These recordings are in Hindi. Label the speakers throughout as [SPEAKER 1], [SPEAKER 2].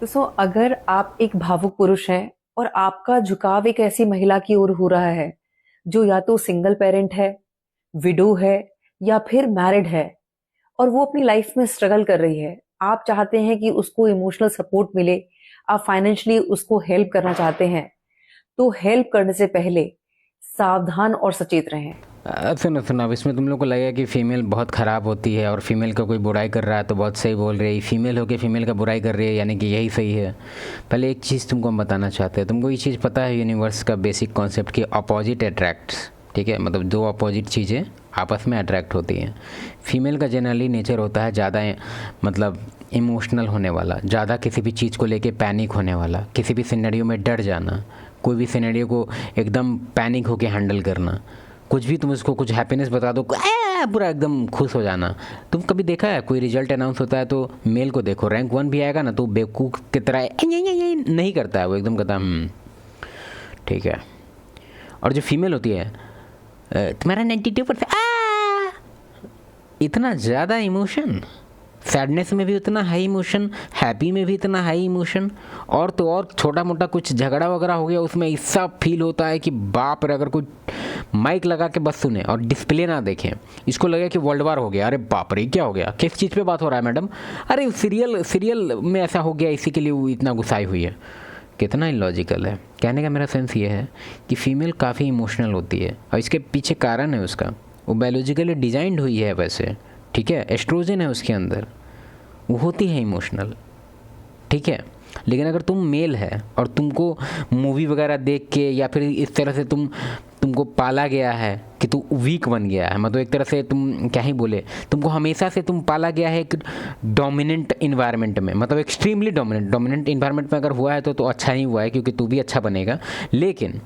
[SPEAKER 1] तो अगर आप एक भावुक पुरुष हैं और आपका झुकाव एक ऐसी महिला की ओर हो रहा है जो या तो सिंगल पेरेंट है, विडो है या फिर मैरिड है और वो अपनी लाइफ में स्ट्रगल कर रही है, आप चाहते हैं कि उसको इमोशनल सपोर्ट मिले, आप फाइनेंशियली उसको हेल्प करना चाहते हैं, तो हेल्प करने से पहले सावधान और सचेत रहें।
[SPEAKER 2] सुनो सुनो, अब इसमें तुम लोग को लगेगा कि फ़ीमेल बहुत ख़राब होती है और फीमेल का कोई बुराई कर रहा है तो बहुत सही बोल रही है, फीमेल होकर फीमेल का बुराई कर रही है यानी कि यही सही है। पहले एक चीज़ तुमको हम बताना चाहते हैं, तुमको ये चीज़ पता है यूनिवर्स का बेसिक कॉन्सेप्ट कि अपोजिट अट्रैक्ट्स, ठीक है, मतलब दो अपोजिट चीज़ें आपस में अट्रैक्ट होती हैं। फीमेल का जनरली नेचर होता है ज़्यादा मतलब इमोशनल होने वाला, ज़्यादा किसी भी चीज़ को लेके पैनिक होने वाला, किसी भी सिनेरियो में डर जाना, कोई भी सिनेरियो को एकदम पैनिक होके हैंडल करना। कुछ भी तुम उसको कुछ हैप्पीनेस बता दो, पूरा एकदम खुश हो जाना। तुम कभी देखा है कोई रिजल्ट अनाउंस होता है तो मेल को देखो, रैंक 1 भी आएगा ना तो बेवकूफ़ की तरह नहीं करता है, वो एकदम कहता ठीक है। और जो फीमेल होती है, तुम्हारा 92%, इतना ज़्यादा इमोशन, सैडनेस में भी उतना हाई इमोशन, हैप्पी में भी इतना हाई इमोशन, और तो और छोटा मोटा कुछ झगड़ा वगैरह हो गया उसमें ऐसा फील होता है कि बाप रे, अगर कोई माइक लगा के बस सुने और डिस्प्ले ना देखें, इसको लगे कि वर्ल्ड वार हो गया। अरे बाप रे, क्या हो गया, किस चीज़ पे बात हो रहा है मैडम, अरे सीरियल में ऐसा हो गया, इसी के लिए वो इतना गुस्साई हुई है। कितना इलॉजिकल है। कहने का मेरा सेंस ये है कि फ़ीमेल काफ़ी इमोशनल होती है और इसके पीछे कारण है उसका, वो बायोलॉजिकली डिज़ाइंड हुई है वैसे, ठीक है, एस्ट्रोजन है उसके अंदर, वो होती है इमोशनल, ठीक है। लेकिन अगर तुम मेल है और तुमको मूवी वगैरह देख के या फिर इस तरह से तुमको पाला गया है कि तू वीक बन गया है, मतलब एक तरह से तुम क्या ही बोले, तुमको हमेशा से तुम पाला गया है एक डोमिनेंट इन्वायरमेंट में, मतलब एक्सट्रीमली डोमिनेंट इन्वायरमेंट में अगर हुआ है तो अच्छा ही हुआ है क्योंकि तू भी अच्छा बनेगा। लेकिन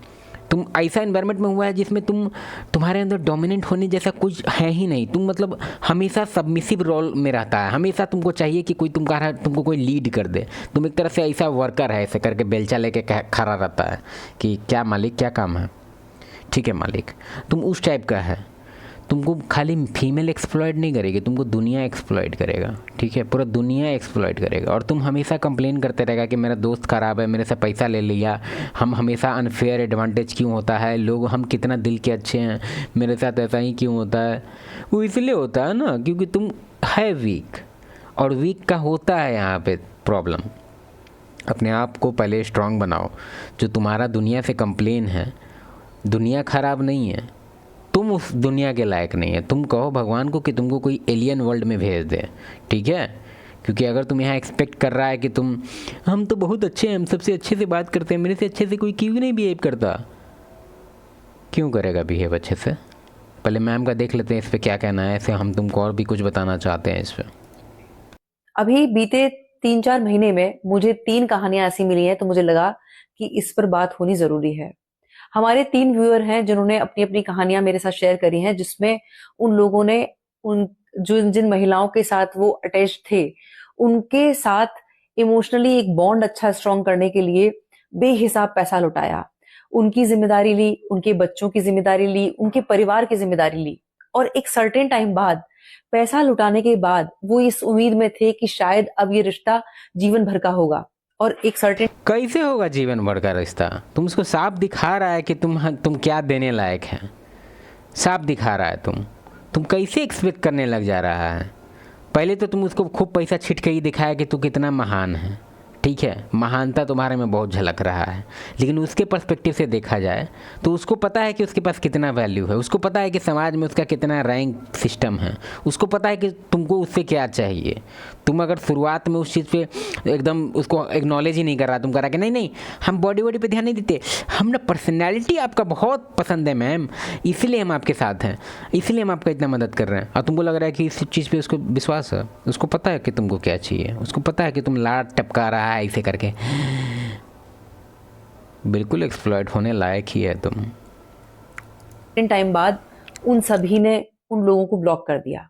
[SPEAKER 2] तुम ऐसा इन्वायरमेंट में हुआ है जिसमें तुम्हारे अंदर डोमिनेंट होने जैसा कुछ है ही नहीं, तुम मतलब हमेशा सबमिसिव रोल में रहता है, हमेशा तुमको चाहिए कि कोई तुमको कोई लीड कर दे, तुम एक तरह से ऐसा वर्कर है, ऐसे करके बेलचा लेके खड़ा रहता है कि क्या मालिक, क्या काम है, ठीक है मालिक, तुम उस टाइप का है। तुमको खाली फीमेल एक्सप्लॉइट नहीं करेगी, तुमको दुनिया एक्सप्लॉइट करेगा, ठीक है, पूरा दुनिया एक्सप्लॉइट करेगा। और तुम हमेशा कंप्लेन करते रहेगा कि मेरा दोस्त ख़राब है, मेरे से पैसा ले लिया, हम हमेशा अनफेयर एडवांटेज क्यों होता है, लोग हम कितना दिल के अच्छे हैं, मेरे साथ ऐसा ही क्यों होता है। वो इसलिए होता है ना क्योंकि तुम है वीक, और वीक का होता है यहाँ पे प्रॉब्लम। अपने आप को पहले स्ट्रांग बनाओ। जो तुम्हारा दुनिया से कंप्लेन है, दुनिया ख़राब नहीं है, तुम उस दुनिया के लायक नहीं है। तुम कहो भगवान को कि तुमको कोई एलियन वर्ल्ड में भेज दे, ठीक है, क्योंकि अगर तुम यहाँ एक्सपेक्ट कर रहा है कि हम तो बहुत अच्छे हैं, हम सबसे अच्छे से बात करते हैं, मेरे से अच्छे से कोई क्यों नहीं बिहेव करता, क्यों करेगा बिहेव अच्छे से। पहले मैम का देख लेते हैं इस पर क्या कहना है, ऐसे हम तुमको और भी कुछ बताना चाहते हैं इस पर।
[SPEAKER 1] अभी बीते 3-4 महीने में मुझे 3 कहानियां ऐसी मिली हैं, तो मुझे लगा कि इस पर बात होनी जरूरी है। हमारे 3 व्यूअर हैं जिन्होंने अपनी अपनी कहानियां मेरे साथ शेयर करी हैं, जिसमें उन लोगों ने उन जिन महिलाओं के साथ वो अटैच थे, उनके साथ इमोशनली एक बॉन्ड अच्छा स्ट्रॉन्ग करने के लिए बेहिसाब पैसा लुटाया, उनकी जिम्मेदारी ली, उनके बच्चों की जिम्मेदारी ली, उनके परिवार की जिम्मेदारी ली, और एक सर्टेन टाइम बाद, पैसा लुटाने के बाद, वो इस उम्मीद में थे कि शायद अब ये रिश्ता जीवन भर का होगा, और एक सर्टेन
[SPEAKER 2] कैसे होगा जीवन भर का रिश्ता। तुम उसको साफ दिखा रहा है कि तुम क्या देने लायक हैं, साफ दिखा रहा है। तुम कैसे एक्सपेक्ट करने लग जा रहा है। पहले तो तुम उसको खूब पैसा छिट के ही दिखाया कि तू कितना महान है, ठीक है, महानता तुम्हारे में बहुत झलक रहा है। लेकिन उसके पर्सपेक्टिव से देखा जाए तो उसको पता है कि उसके पास कितना वैल्यू है, उसको पता है कि समाज में उसका कितना रैंक सिस्टम है, उसको पता है कि तुमको उससे क्या चाहिए। तुम अगर शुरुआत में उस चीज़ पे एकदम उसको एक्नॉलेज ही नहीं कर रहा, तुम कह रहा कि नहीं नहीं हम बॉडी वॉडी पे ध्यान नहीं देते, हम ना पर्सनैलिटी आपका बहुत पसंद है मैम, इसलिए हम आपके साथ हैं, इसलिए हम आपका इतना मदद कर रहे हैं। और तुमको लग रहा है कि इस चीज़ पे उसको विश्वास है, उसको पता है कि तुमको क्या चाहिए, उसको पता है कि तुम लाड टपका रहा है ऐसे करके। बिल्कुल एक्सप्लॉइट होने लायक ही है तुम।
[SPEAKER 1] टाइम बाद उन सभी ने उन लोगों को ब्लॉक कर दिया।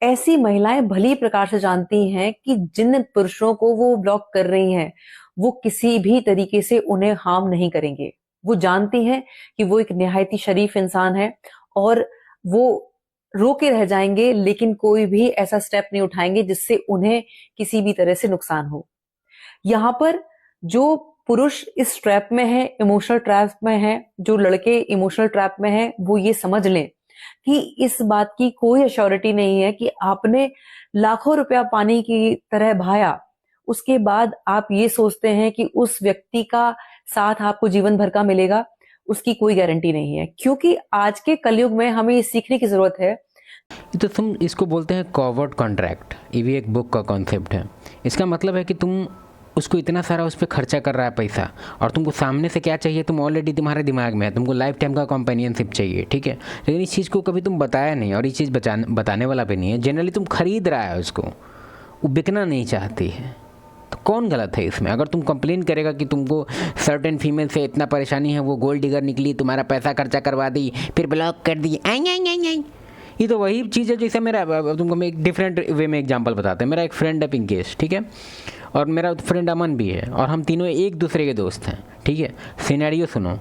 [SPEAKER 1] ऐसी महिलाएं भली प्रकार से जानती हैं कि जिन पुरुषों को वो ब्लॉक कर रही हैं, वो किसी भी तरीके से उन्हें हार्म नहीं करेंगे। वो जानती हैं कि वो एक निहायती शरीफ इंसान है और वो रोके रह जाएंगे, लेकिन कोई भी ऐसा स्टेप नहीं उठाएंगे जिससे उन्हें किसी भी तरह से नुकसान हो। यहाँ पर जो पुरुष इस ट्रैप में है, इमोशनल ट्रैप में है, जो लड़के इमोशनल ट्रैप में है, वो ये समझ लें कि इस बात की कोई अश्योरिटी नहीं है कि आपने लाखों रुपया पानी की तरह बहाया, उसके बाद आप ये सोचते हैं कि उस व्यक्ति का साथ आपको जीवन भर का मिलेगा। उसकी कोई गारंटी नहीं है, क्योंकि आज के कलयुग में हमें ये सीखने की जरूरत है।
[SPEAKER 2] तो तुम इसको बोलते हैं कॉवर्ट कॉन्ट्रैक्ट, ये भी एक बुक का कॉन्सेप्ट है। इसका मतलब है कि तुम उसको इतना सारा उस पर खर्चा कर रहा है पैसा, और तुमको सामने से क्या चाहिए तुम ऑलरेडी तुम्हारे दिमाग में है, तुमको लाइफ टाइम का कंपेनियनशिप चाहिए, ठीक है। लेकिन इस चीज़ को कभी तुम बताया नहीं, और ये चीज़ बताने वाला भी नहीं है। जनरली तुम खरीद रहा है उसको, वो बिकना नहीं चाहती है। तो कौन गलत है इसमें? अगर तुम कंप्लेन करेगा कि तुमको सर्टेन फीमेल से इतना परेशानी है, वो गोल्ड डिगर निकली, तुम्हारा पैसा खर्चा करवा दी, फिर ब्लॉक कर दी, आई, ये तो वही चीज़ है जैसे मेरा, तुमको मैं एक डिफरेंट वे में एग्जांपल बताते हैं। मेरा एक फ्रेंड है पिंकेश, ठीक है, और मेरा फ्रेंड अमन भी है, और हम तीनों एक दूसरे के दोस्त हैं, ठीक है। सिनेरियो सुनो,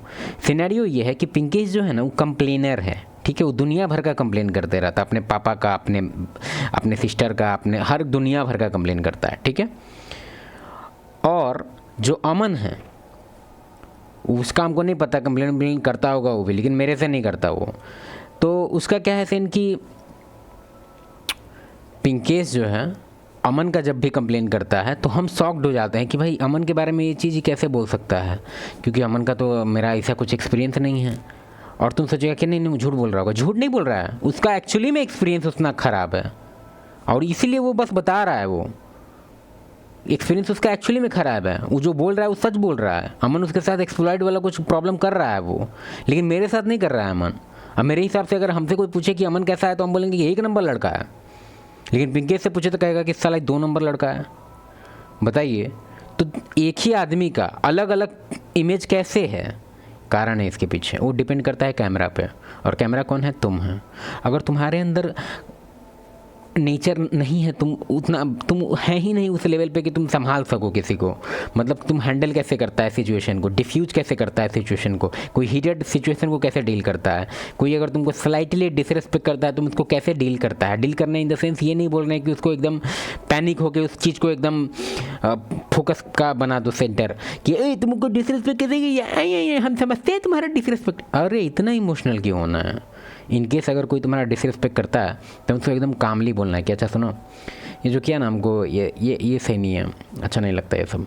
[SPEAKER 2] सिनेरियो ये है कि पिंकेश जो है ना वो कंप्लेनर है, ठीक है। वो दुनिया भर का कंप्लेन करते रहता है, अपने पापा का, अपने सिस्टर का, अपने हर दुनिया भर का कंप्लेन करता है, ठीक है। और जो अमन है उसका हमको नहीं पता, कंप्लेन करता होगा वो भी, लेकिन मेरे से नहीं करता वो। तो उसका क्या है सीन कि पिंकेश जो है अमन का जब भी कंप्लेन करता है तो हम शॉक्ड हो जाते हैं कि भाई अमन के बारे में ये चीज़ कैसे बोल सकता है, क्योंकि अमन का तो मेरा ऐसा कुछ एक्सपीरियंस नहीं है। और तुम सोचेगा कि नहीं झूठ बोल रहा होगा, झूठ नहीं बोल रहा है, उसका एक्चुअली में एक्सपीरियंस उतना ख़राब है, और इसीलिए वो बस बता रहा है। वो एक्सपीरियंस उसका एक्चुअली में ख़राब है, वो जो बोल रहा है वो सच बोल रहा है। अमन उसके साथ एक्सप्लॉइट वाला कुछ प्रॉब्लम कर रहा है वो, लेकिन मेरे साथ नहीं कर रहा है अमन। अब मेरे हिसाब से अगर हमसे कोई पूछे कि अमन कैसा है तो हम बोलेंगे कि 1 नंबर लड़का है, लेकिन पिंकेश से पूछे तो कहेगा कि साला 2 नंबर लड़का है। बताइए, तो एक ही आदमी का अलग अलग इमेज कैसे है? कारण है इसके पीछे, वो डिपेंड करता है कैमरा पे, और कैमरा कौन है? तुम है। अगर तुम्हारे अंदर नेचर नहीं है, तुम है ही नहीं उस लेवल पे कि तुम संभाल सको किसी को, मतलब तुम हैंडल कैसे करता है सिचुएशन को, डिफ्यूज कैसे करता है सिचुएशन को, कोई हीटेड सिचुएशन को कैसे डील करता है, कोई अगर तुमको स्लाइटली डिसरेस्पेक्ट करता है तुम उसको कैसे डील करता है। डील करने इन द सेंस ये नहीं बोल रहे हैं कि उसको एकदम पैनिक होकर उस चीज़ को एकदम फोकस का बना दो सेंटर कि तुमको डिसरेस्पेक्ट कैसे, हम समझते हैं तुम्हारा डिसरेस्पेक्ट। अरे इतना इमोशनल क्यों होना है? इनकेस अगर कोई तुम्हारा डिसरिस्पेक्ट करता है तो उसको एकदम कामली बोलना है कि अच्छा सुनो, ये जो किया ना हमको ये सही नहीं है, अच्छा नहीं लगता ये सब।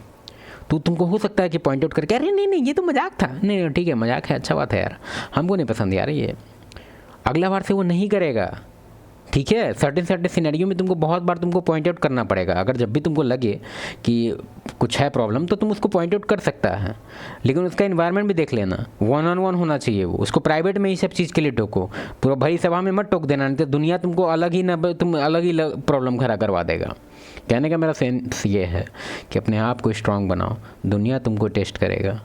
[SPEAKER 2] तो तुमको हो सकता है कि पॉइंट आउट करके अरे नहीं ये तो मजाक था, नहीं ठीक है मजाक है, अच्छा बात है यार, हमको नहीं पसंद यार ये, अगला बार से वो नहीं करेगा, ठीक है। सर्टेन सिनेरियो में तुमको बहुत बार तुमको पॉइंट आउट करना पड़ेगा। अगर जब भी तुमको लगे कि कुछ है प्रॉब्लम तो तुम उसको पॉइंट आउट कर सकता है, लेकिन उसका इन्वायरमेंट भी देख लेना, 1-on-1 होना चाहिए वो। उसको प्राइवेट में ही सब चीज़ के लिए टोको, पूरा भरी सभा में मत टोक देना, नहीं तो दुनिया तुमको अलग ही तुम अलग ही प्रॉब्लम खड़ा करवा देगा। कहने का मेरा सेंस ये है कि अपने आप को स्ट्रांग बनाओ, दुनिया तुमको टेस्ट करेगा,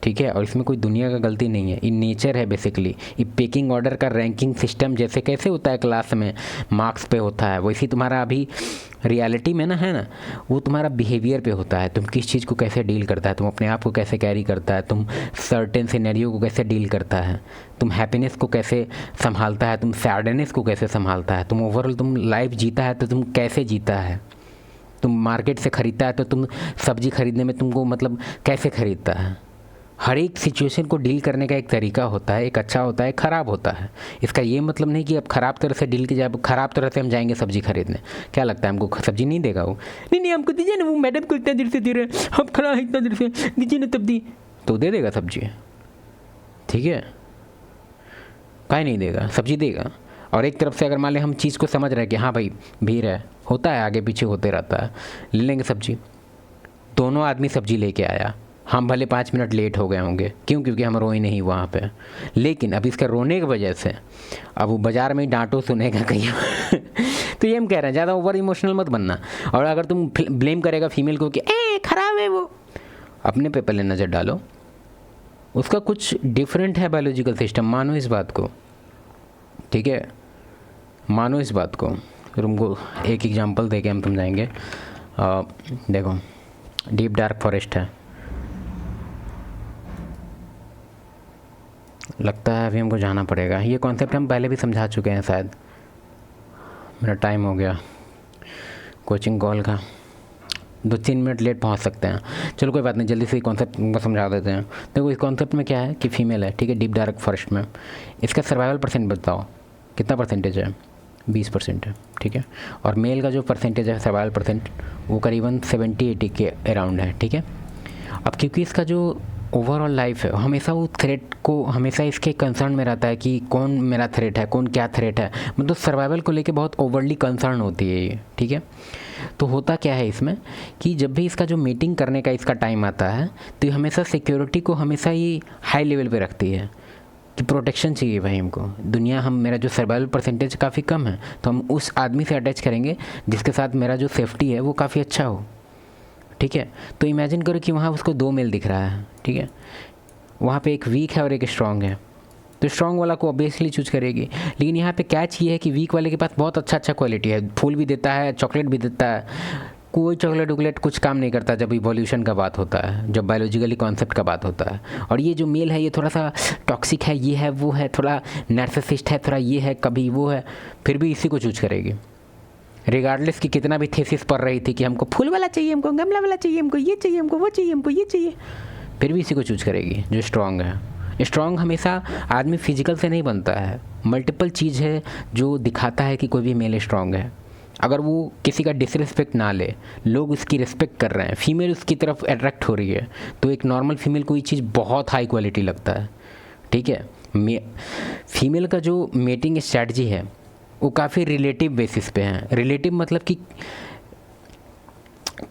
[SPEAKER 2] ठीक है। और इसमें कोई दुनिया का गलती नहीं है, ये नेचर है बेसिकली। ये पेकिंग ऑर्डर का रैंकिंग सिस्टम जैसे कैसे होता है क्लास में मार्क्स पे होता है, वैसे तुम्हारा अभी रियलिटी में ना है ना, वो तुम्हारा बिहेवियर पे होता है। तुम किस चीज़ को कैसे डील करता है, तुम अपने आप को कैसे कैरी करता है, तुम सर्टेन सिनेरियो को कैसे डील करता है, तुम हैप्पीनेस को कैसे संभालता है, तुम सैडनेस को कैसे संभालता है, तुम ओवरऑल तुम लाइफ जीता है तो तुम कैसे जीता है, तुम मार्केट से ख़रीदता है तो तुम सब्जी खरीदने में तुमको मतलब कैसे ख़रीदता है। हर एक सिचुएशन को डील करने का एक तरीका होता है, एक अच्छा होता है, एक ख़राब होता है। इसका ये मतलब नहीं कि अब ख़राब तरह से डील की जाए, ख़राब तरह से हम जाएंगे सब्जी खरीदने, क्या लगता है हमको सब्जी नहीं देगा वो? नहीं हमको दीजिए ना, वो मैडम को इतना देर से दे रहे हैं, हम खड़ा है इतना देर से, दीजिए ना तब दी, तो दे देगा सब्जी, ठीक है। काहे नहीं देगा, सब्जी देगा। और एक तरफ से अगर मान लें हम चीज़ को समझ रहे हैं कि हाँ भाई भीड़ है, होता है आगे पीछे होते रहता है, ले लेंगे सब्जी। दोनों आदमी सब्जी लेके आया, हम भले 5 मिनट लेट हो गए होंगे, क्यों? क्योंकि हम रोए नहीं वहाँ पे, लेकिन अब इसका रोने की वजह से अब वो बाज़ार में ही डांटो सुनेगा कहीं तो ये हम कह रहे हैं ज़्यादा ओवर इमोशनल मत बनना। और अगर तुम ब्लेम करेगा फीमेल को कि ख़राब है वो, अपने पे पहले नज़र डालो, उसका कुछ डिफरेंट है बायोलॉजिकल सिस्टम, मानो इस बात को, ठीक है, मानो इस बात को। तुमको एक एग्जांपल दे के हम समझाएंगे। देखो डीप डार्क फॉरेस्ट है, लगता है अभी हमको जाना पड़ेगा। ये कॉन्सेप्ट हम पहले भी समझा चुके हैं शायद, मेरा टाइम हो गया कोचिंग कॉल का, 2-3 मिनट लेट पहुंच सकते हैं। चलो कोई बात नहीं, जल्दी से कॉन्सेप्ट को समझा देते हैं। देखो इस कॉन्सेप्ट में क्या है कि फीमेल है, ठीक है, डीप डार्क फॉरेस्ट में। इसका सर्वाइवल परसेंट बताओ कितना परसेंटेज है? 20% है, ठीक है। और मेल का जो परसेंटेज है सर्वाइवल परसेंट वो करीबन 70-80 के अराउंड है, ठीक है। अब क्योंकि इसका जो ओवरऑल लाइफ है हमेशा वो थ्रेट को हमेशा इसके कंसर्न में रहता है कि कौन मेरा थ्रेट है, कौन क्या थ्रेट है, मतलब सर्वाइवल को लेके बहुत ओवरली कंसर्न होती है ये, ठीक है। तो होता क्या है इसमें कि जब भी इसका जो मीटिंग करने का इसका टाइम आता है तो ये हमेशा सिक्योरिटी को हमेशा ही हाई लेवल पे रखती है कि प्रोटेक्शन चाहिए भाई हमको। दुनिया हम मेरा जो सर्वाइवल परसेंटेज काफ़ी कम है तो हम उस आदमी से अटैच करेंगे जिसके साथ मेरा जो सेफ्टी है वो काफ़ी अच्छा हो, ठीक है। तो इमेजिन करो कि वहाँ उसको 2 मेल दिख रहा है, ठीक है। वहाँ पे एक वीक है और एक स्ट्रॉन्ग है, तो स्ट्रॉन्ग वाला को ऑब्वियसली चूज करेगी। लेकिन यहाँ पे कैच ये है कि वीक वाले के पास बहुत अच्छा क्वालिटी है, फूल भी देता है, चॉकलेट भी देता है। कोई चॉकलेट वॉकलेट कुछ काम नहीं करता जब इवोल्यूशन का बात होता है, जब बायोलॉजिकली कॉन्सेप्ट का बात होता है। और ये जो मेल है ये थोड़ा सा टॉक्सिक है, ये है वो है, थोड़ा नार्सिसिस्ट है, थोड़ा ये है, कभी वो है, फिर भी इसी को चूज करेगी रिगार्डलेस कि कितना भी थेसिस पड़ रही थी कि हमको फूल वाला चाहिए, हमको गमला वाला चाहिए, हमको ये चाहिए, हमको वो चाहिए, हमको ये चाहिए, फिर भी इसी को चूज करेगी जो स्ट्रॉन्ग है। स्ट्रॉन्ग हमेशा आदमी फिजिकल से नहीं बनता है, मल्टीपल चीज़ है जो दिखाता है कि कोई भी मेल स्ट्रॉन्ग है। अगर वो किसी का डिसरिस्पेक्ट ना ले, लोग उसकी रिस्पेक्ट कर रहे हैं, फीमेल उसकी तरफ अट्रैक्ट हो रही है, तो एक नॉर्मल फीमेल को ये चीज़ बहुत हाई क्वालिटी लगता है, ठीक है। फीमेल का जो मेटिंग स्ट्रैटेजी है वो काफ़ी रिलेटिव बेसिस पे है। रिलेटिव मतलब कि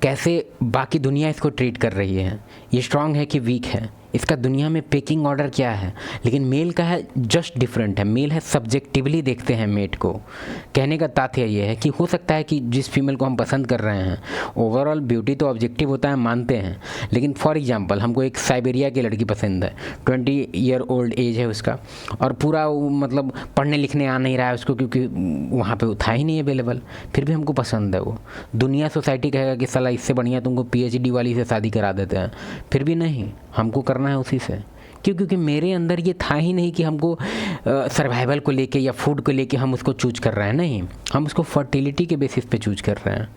[SPEAKER 2] कैसे बाकी दुनिया इसको ट्रीट कर रही है, ये स्ट्रॉन्ग है कि वीक है, इसका दुनिया में पेकिंग ऑर्डर क्या है। लेकिन मेल का है जस्ट डिफरेंट है, मेल है सब्जेक्टिवली देखते हैं मेट को। कहने का तात्पर्य ये है कि हो सकता है कि जिस फीमेल को हम पसंद कर रहे हैं ओवरऑल ब्यूटी तो ऑब्जेक्टिव होता है, मानते हैं, लेकिन फॉर एग्जांपल हमको एक साइबेरिया की लड़की पसंद है, 20 ईयर ओल्ड एज है उसका, और पूरा मतलब पढ़ने लिखने आ नहीं रहा है उसको क्योंकि वहाँ पे था ही नहीं अवेलेबल, फिर भी हमको पसंद है वो। दुनिया सोसाइटी कहेगा कि साला इससे बढ़िया तुमको PhD वाली से शादी करा देते हैं, फिर भी नहीं, हमको करना है उसी से। क्यों? क्योंकि मेरे अंदर ये था ही नहीं कि हमको सर्वाइवल को लेके या फूड को लेके हम उसको चूज कर रहे हैं, नहीं, हम उसको फर्टिलिटी के बेसिस पे चूज कर रहे हैं,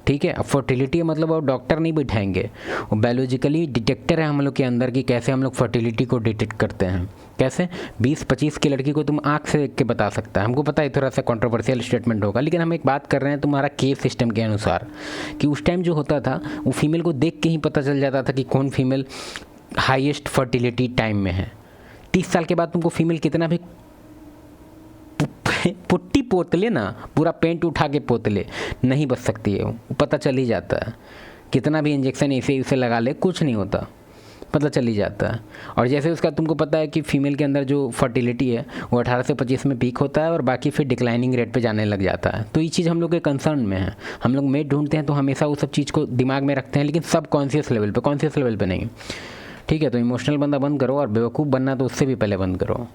[SPEAKER 2] ठीक है। अब फर्टिलिटी मतलब अब डॉक्टर नहीं बैठाएंगे, वो बायोलॉजिकली डिटेक्टर है हम लोग के अंदर कि कैसे हम लोग फर्टिलिटी को डिटेक्ट करते हैं। कैसे? 20-25 की लड़की को तुम आँख से देख के बता सकता है। हमको पता है थोड़ा सा कंट्रोवर्शियल स्टेटमेंट होगा, लेकिन हम एक बात कर रहे हैं तुम्हारा केस सिस्टम के अनुसार कि उस टाइम जो होता था वो फीमेल को देख के ही पता चल जाता था कि कौन फीमेल हाईएस्ट फर्टिलिटी टाइम में है। 30 साल के बाद तुमको फीमेल कितना भी पुट्टी पोतले ना, पूरा पेंट उठा के पोतले, नहीं बच सकती है, वो पता चल ही जाता है। कितना भी इंजेक्शन ऐसे उसे लगा ले कुछ नहीं होता, पता चल ही जाता है। और जैसे उसका तुमको पता है कि फीमेल के अंदर जो फर्टिलिटी है वो 18 से 25 में पीक होता है और बाकी फिर डिक्लाइनिंग रेट पे जाने लग जाता है। तो ये चीज़ हम लोग के कंसर्न में है। हम लोग मेट ढूंढते हैं तो हमेशा वो सब चीज़ को दिमाग में रखते हैं, लेकिन सब कॉन्शियस लेवल पे, कॉन्शियस लेवल पे नहीं, ठीक है। तो इमोशनल बंदा बंद करो और बेवकूफ़ बनना तो उससे भी पहले बंद करो।